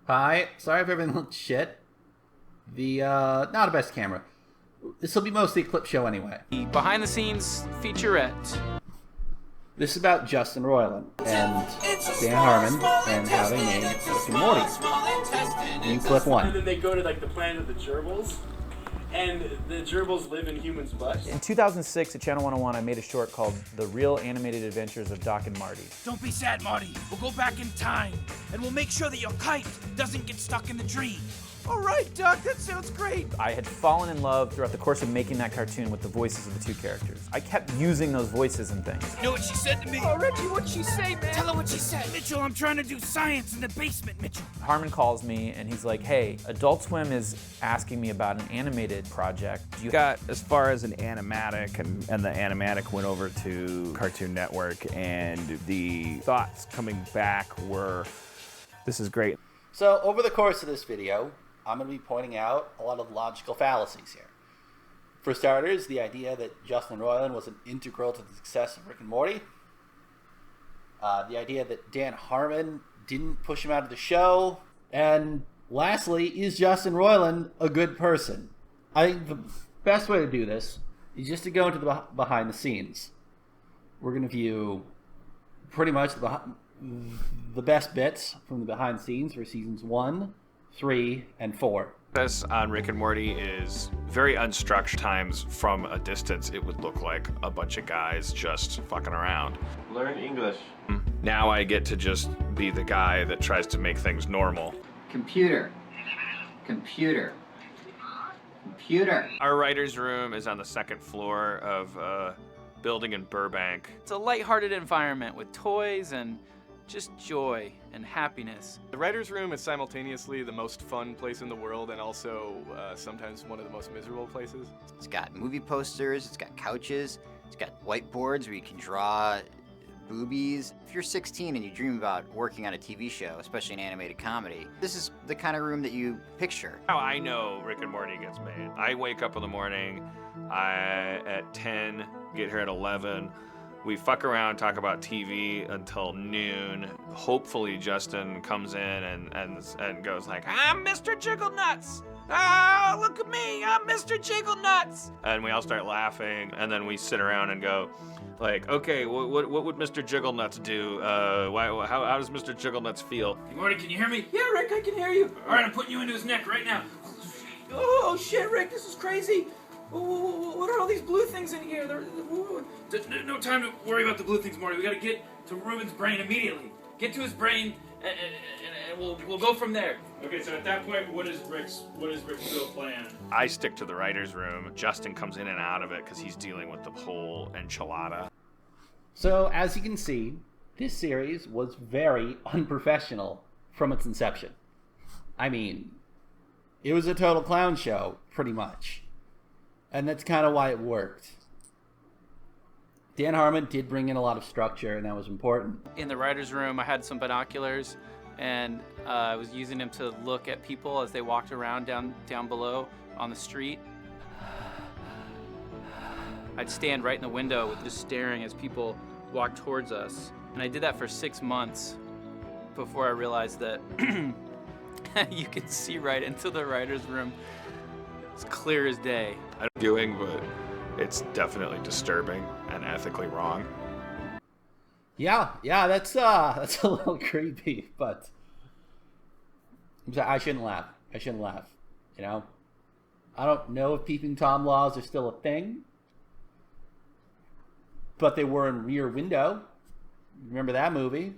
Hi, sorry if everything looks shit. The, not the best camera. This will be mostly a clip show anyway. The behind-the-scenes featurette. This is about Justin Roiland and Dan Harmon and how they made Rick and Morty. New clip one. And then they go to like the planet of the gerbils, and the gerbils live in humans' butts. In 2006 at Channel 101, I made a short called The Real Animated Adventures of Doc and Marty. Don't be sad, Marty. We'll go back in time, and we'll make sure that your kite doesn't get stuck in the tree. All right, Doc, that sounds great. I had fallen in love throughout the course of making that cartoon with the voices of the two characters. I kept using those voices and things. You know what she said to me? Oh, Reggie, what'd she say, man? Tell her what she said. Mitchell, I'm trying to do science in the basement, Mitchell. Harmon calls me and he's like, hey, Adult Swim is asking me about an animated project. You got as far as an animatic, and the animatic went over to Cartoon Network, and the thoughts coming back were, this is great. So, over the course of this video, I'm going to be pointing out a lot of logical fallacies here. For starters, the idea that Justin Roiland was an integral to the success of Rick and Morty. The idea that Dan Harmon didn't push him out of the show. And lastly, is Justin Roiland a good person? I think the best way to do this is just to go into the behind the scenes. We're going to view pretty much the best bits from the behind the scenes for seasons 1, 3, and 4. This on Rick and Morty is very unstructured. Times from a distance, it would look like a bunch of guys just fucking around. Learn English. Now I get to just be the guy that tries to make things normal. Computer. Computer. Computer. Our writer's room is on the second floor of a building in Burbank. It's a lighthearted environment with toys and just joy and happiness. The writer's room is simultaneously the most fun place in the world and also sometimes one of the most miserable places. It's got movie posters, it's got couches, it's got whiteboards where you can draw boobies. If you're 16 and you dream about working on a TV show, especially an animated comedy, this is the kind of room that you picture. How I know Rick and Morty gets made. I wake up in the morning, at 10, get here at 11. We fuck around, talk about TV until noon. Hopefully Justin comes in and goes like, I'm Mr. Jigglenuts! Ah, look at me, I'm Mr. Jigglenuts! And we all start laughing, and then we sit around and go, like, okay, what would Mr. Jigglenuts do? How does Mr. Jigglenuts feel? Hey, Marty, can you hear me? Yeah, Rick, I can hear you. All right, I'm putting you into his neck right now. Oh, shit, Rick, this is crazy. What are all these blue things in here? No time to worry about the blue things, Morty. We gotta get to Ruben's brain immediately. Get to his brain, and we'll go from there. Okay, so at that point, what is Rick's real plan? I stick to the writer's room. Justin comes in and out of it because he's dealing with the whole enchilada. So, as you can see, this series was very unprofessional from its inception. I mean, it was a total clown show, pretty much. And that's kind of why it worked. Dan Harmon did bring in a lot of structure, and that was important. In the writer's room, I had some binoculars, and I was using them to look at people as they walked around down below on the street. I'd stand right in the window just staring as people walked towards us. And I did that for 6 months before I realized that you could see right into the writer's room. It's clear as day. I'm doing, but it's definitely disturbing and ethically wrong. Yeah, that's a little creepy, but I shouldn't laugh. You know, I don't know if peeping Tom laws are still a thing, but they were in Rear Window. Remember that movie?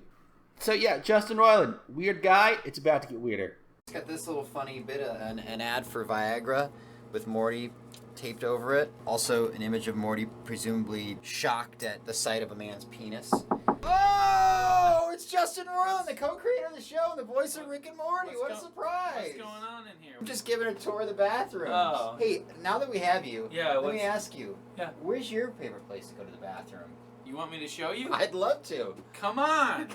So yeah, Justin Roiland, weird guy. It's about to get weirder. It's got this little funny bit of an ad for Viagra with Morty taped over it. Also an image of Morty presumably shocked at the sight of a man's penis. Oh, it's Justin Roiland, the co-creator of the show and the voice of Rick and Morty. What a surprise. What's going on in here? I'm just giving a tour of the bathroom. Oh. Hey, now that we have you, Yeah, let me ask you, Yeah. where's your favorite place to go to the bathroom? You want me to show you? I'd love to. Come on!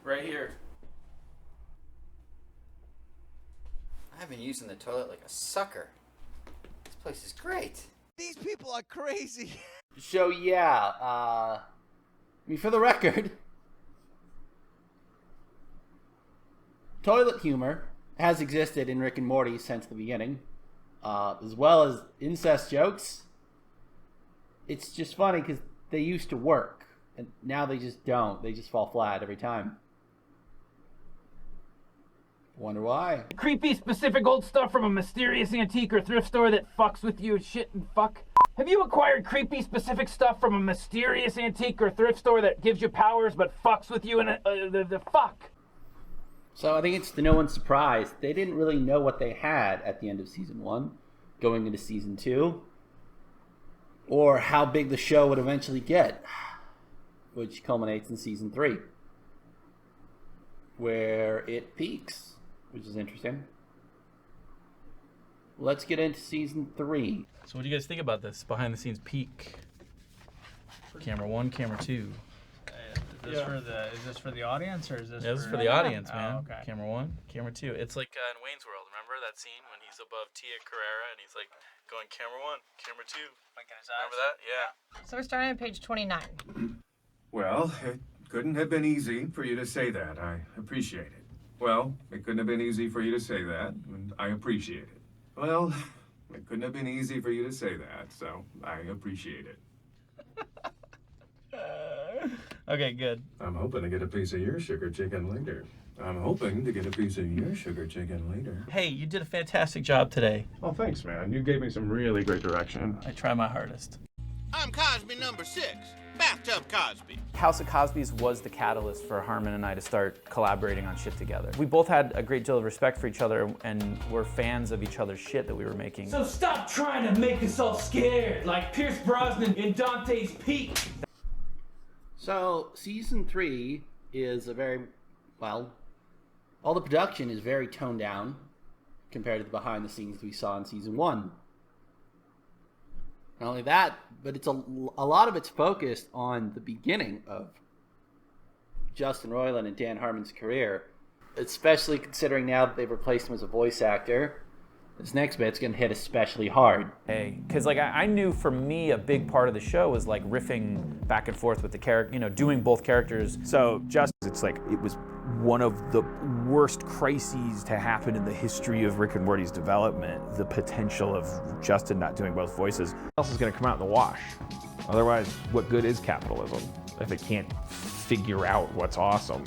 Right here. I've been using the toilet like a sucker. It's place is great. These people are crazy. So yeah, I mean, for the record, toilet humor has existed in Rick and Morty since the beginning, as well as incest jokes. It's just funny because they used to work, and now they just don't. They just fall flat every time. Wonder why. Creepy specific old stuff from a mysterious antique or thrift store that fucks with you and shit and fuck. Have you acquired creepy specific stuff from a mysterious antique or thrift store that gives you powers but fucks with you and the fuck? So I think it's to no one's surprise, they didn't really know what they had at the end of season 1, going into season 2, or how big the show would eventually get, which culminates in season 3, where it peaks, which is interesting. Let's get into season 3. So what do you guys think about this behind the scenes peek? Camera 1, camera 2. Is this for the audience or is this? Yeah, this is for the audience, man. Oh, okay. Camera 1, camera 2. It's like in Wayne's World. Remember that scene when he's above Tia Carrera and he's like going camera 1, camera 2. Blinking his eyes. Remember that? Yeah. So we're starting on page 29. Well, it couldn't have been easy for you to say that. I appreciate it. Well, it couldn't have been easy for you to say that, and I appreciate it. Well, it couldn't have been easy for you to say that, so I appreciate it. Okay, good. I'm hoping to get a piece of your sugar chicken later. Hey, you did a fantastic job today. Well, thanks, man. You gave me some really great direction. I try my hardest. I'm Cosby number 6, Bathtub Cosby. House of Cosby's was the catalyst for Harmon and I to start collaborating on shit together. We both had a great deal of respect for each other and were fans of each other's shit that we were making. So stop trying to make us all scared, like Pierce Brosnan in Dante's Peak. So season 3 is a very, well, all the production is very toned down compared to the behind the scenes we saw in season 1. Not only that, but it's a lot of it's focused on the beginning of Justin Roiland and Dan Harmon's career, especially considering now that they've replaced him as a voice actor. This next bit's gonna hit especially hard. Hey, because like I knew for me a big part of the show was like riffing back and forth with the character, you know, doing both characters. So just it's like it was one of the worst crises to happen in the history of Rick and Morty's development. The potential of Justin not doing both voices. What else is going to come out in the wash? Otherwise, what good is capitalism if it can't figure out what's awesome?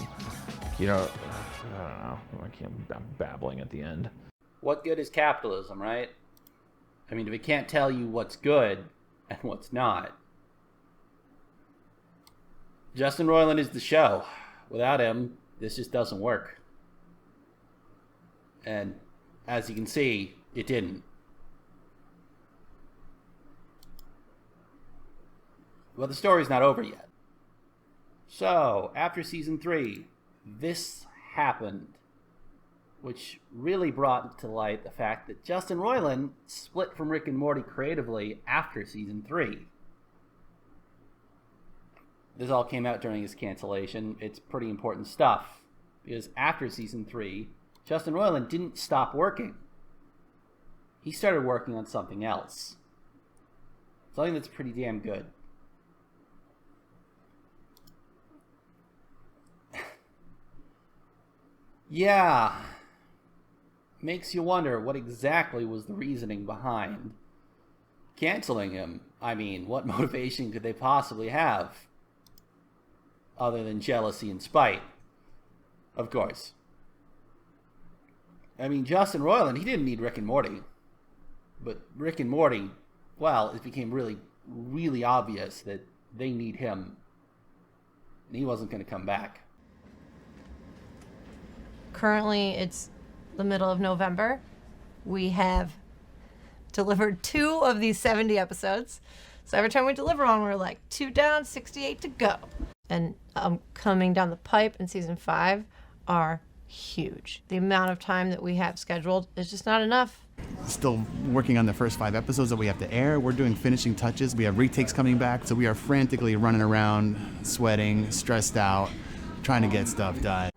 You know, I don't know. I'm babbling at the end. What good is capitalism, right? I mean, if it can't tell you what's good and what's not. Justin Roiland is the show. Without him, this just doesn't work. And as you can see, it didn't. Well, the story's not over yet. So, after season 3, this happened, which really brought to light the fact that Justin Roiland split from Rick and Morty creatively after season 3. This all came out during his cancellation. It's pretty important stuff, because after season 3, Justin Roiland didn't stop working. He started working on something else. Something that's pretty damn good. Yeah. Makes you wonder what exactly was the reasoning behind canceling him. I mean, what motivation could they possibly have? Other than jealousy and spite. Of course. I mean, Justin Roiland, he didn't need Rick and Morty. But Rick and Morty, well, it became really, really obvious that they need him. And he wasn't going to come back. Currently, it's the middle of November. We have delivered 2 of these 70 episodes. So every time we deliver one, we're like 2 down, 68 to go. And coming down the pipe in season 5 are huge. The amount of time that we have scheduled is just not enough. Still working on the first 5 episodes that we have to air. We're doing finishing touches. We have retakes coming back, so we are frantically running around, sweating, stressed out, trying to get stuff done.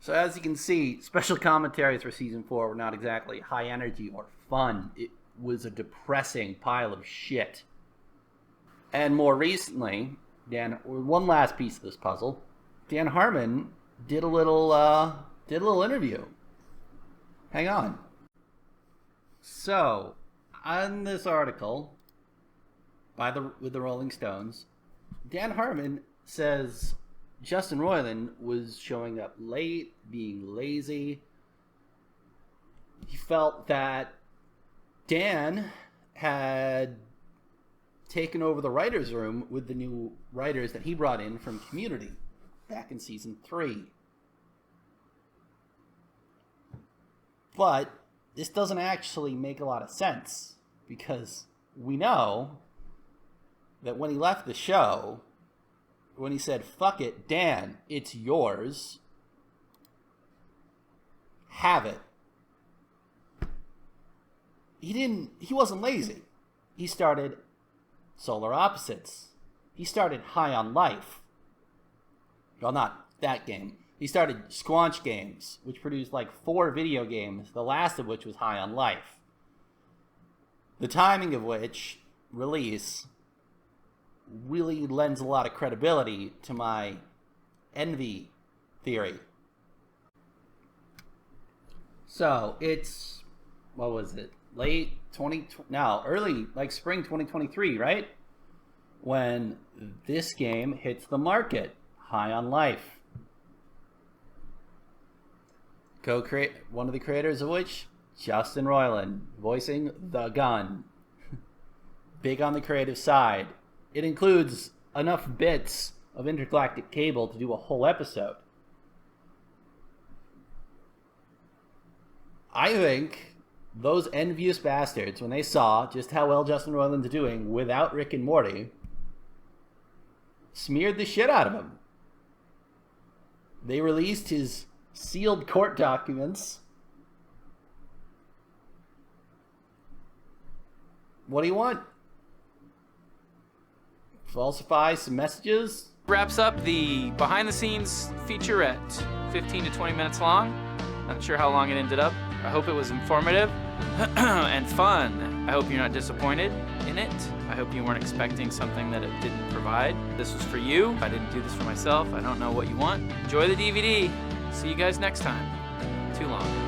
So as you can see, special commentaries for season 4 were not exactly high energy or fun. was a depressing pile of shit. And more recently, one last piece of this puzzle, Dan Harmon did a little interview. Hang on. So, on this article with the Rolling Stones, Dan Harmon says Justin Roiland was showing up late, being lazy. He felt that Dan had taken over the writer's room with the new writers that he brought in from Community back in season 3. But this doesn't actually make a lot of sense, because we know that when he left the show, when he said, "Fuck it, Dan, it's yours, have it," he wasn't lazy. He started Solar Opposites. He started High on Life. Well, not that game. He started Squanch Games, which produced like 4 video games, the last of which was High on Life. The timing of which release really lends a lot of credibility to my envy theory. So it's, what was it? Early, like spring 2023, right? When this game hits the market, High on Life. One of the creators of which, Justin Roiland, voicing the gun. Big on the creative side. It includes enough bits of intergalactic cable to do a whole episode. I think those envious bastards, when they saw just how well Justin Roiland's doing without Rick and Morty, smeared the shit out of him. They released his sealed court documents. What do you want? Falsify some messages? Wraps up the behind-the-scenes featurette, 15 to 20 minutes long. Not sure how long it ended up. I hope it was informative and fun. I hope you're not disappointed in it. I hope you weren't expecting something that it didn't provide. This was for you. I didn't do this for myself. I don't know what you want. Enjoy the DVD. See you guys next time. Too long.